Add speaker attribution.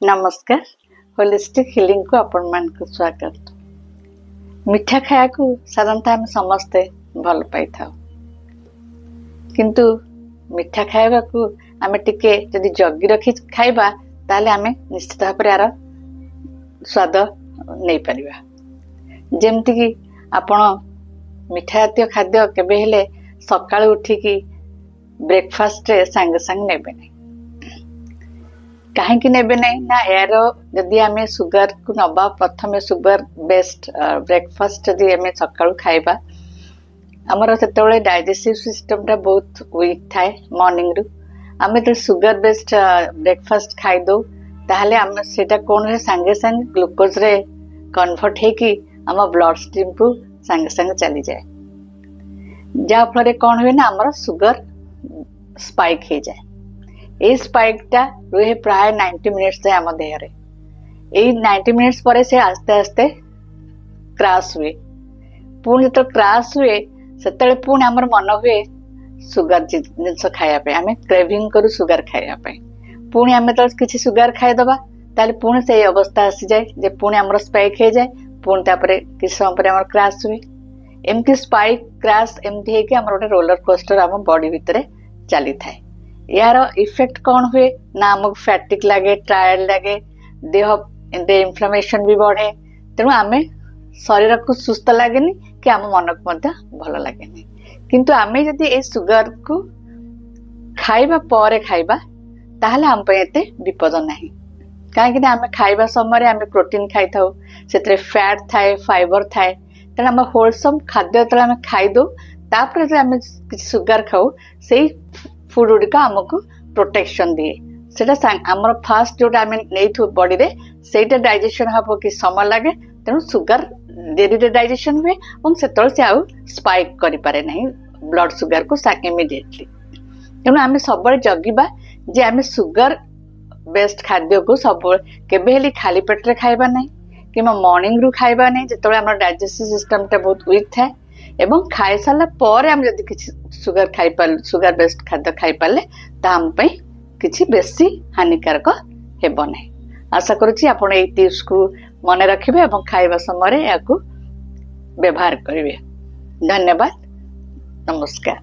Speaker 1: नमस्कार holistic healing को आपण मान को स्वागत। मिठा खाया को साधारणतः आम समस्ते भल पाई था, किंतु मिठा खाया को आम टिके जदि जगी रखी खाइबा ताले आम निश्चित भाव यार स्वाद नहीं पारिबा। जेमती कि आपण मिठा जातीय खाद्य केबे हेले सकाळु उठिकी ब्रेकफास्ट रे संग संग नेबे नहीं। कहीं नेबे नहीं ना यार जदि आम सुगर को नबा प्रथम सुगर बेस्ड ब्रेकफास्ट जदि आम सकाळु खाइबा आमर से डाइजेस्टिव सिस्टम टा बहुत वीक थाए। मॉर्निंग रु आम जो सुगर बेस्ड ब्रेकफास्ट खाई दो ताहले आम सेटा कोन रे संगे संग ग्लूकोज रे कन्वर्ट हेकी आम ब्लड स्ट्रीम को संगे संग चली जाए, जा फल कौन हुए ना आमर सुगर स्पाइक हो जाए। ये स्पाइक टा रुहे प्राय 90 मिनिट्स जाए आम देहरे। यही 90 मिनिट्स पर से आस्ते आस्ते क्रैश हुए। पुणी जो क्रैश हुए से पुणी आमर मन हुए सुगर जिनस खाया आम क्रेविंग करू सुगर खाया पुणी आम तो किसी सुगर खाईदबा ताले पुणी से अवस्था आसी जाए जे पुणी आमर स्पाइक हो जाए। पुणी तापर किसी समय पर आमर क्रैश हुए। एमती स्पाइक क्रैश एमती है कि आमर गोटे रोलर कोस्टर आम बॉडी भितर चली थाए। यार इफेक्ट कौन हुए ना आमको फैटिक लगे, टायर्ड लगे, देह इन्फ्लेमेशन भी बढ़े। तेणु आम शरीर को सुस्थ लगे कि आम मन को भल लगे। किंतु आम जदि ए सुगर को खाइबा पर खाइबा ताहले आम एते विपद नहीं। कहीं आम खाइबा समय आम प्रोटीन खाई था, से फैट थाए, फाइबर थाए। तेणु आम होलसम खाद्य जो आम खाईदे तापर आम सुगर खाऊ से फूड गुड़िक आमको प्रोटेक्शन दिए। सेटा आमर फास्ट जो नहीं बॉडी रे सेटा डाइजेशन हम कि समय लगे। तेणु सुगर डेरी डाइजेशन हुए और से आउ स्पाइक करि पारे नहीं ब्लड सुगर को इमिडिएटली। तेणु आम सब जगिबा जे आम सुगर बेस्ड खाद्य को सब केबे हेली खाली पेट खाइबा नहीं कि मॉर्निंग रु खाइबा नहीं जेतबे हमर डाइजेस्टिव सिस्टम टा बहुत वीक थाए। एवं खाई सारा पर आम जदि किसी सुगर खाई पार सुगर बेस्ड खाद्य खाई पारे ताम किसी बेसी हानिकारक हेब नहीं। आशा करुच्ची आपण ए टिप्स को मन रखिबे एवं खाइबा समय या व्यवहार करिवे। धन्यवाद, नमस्कार।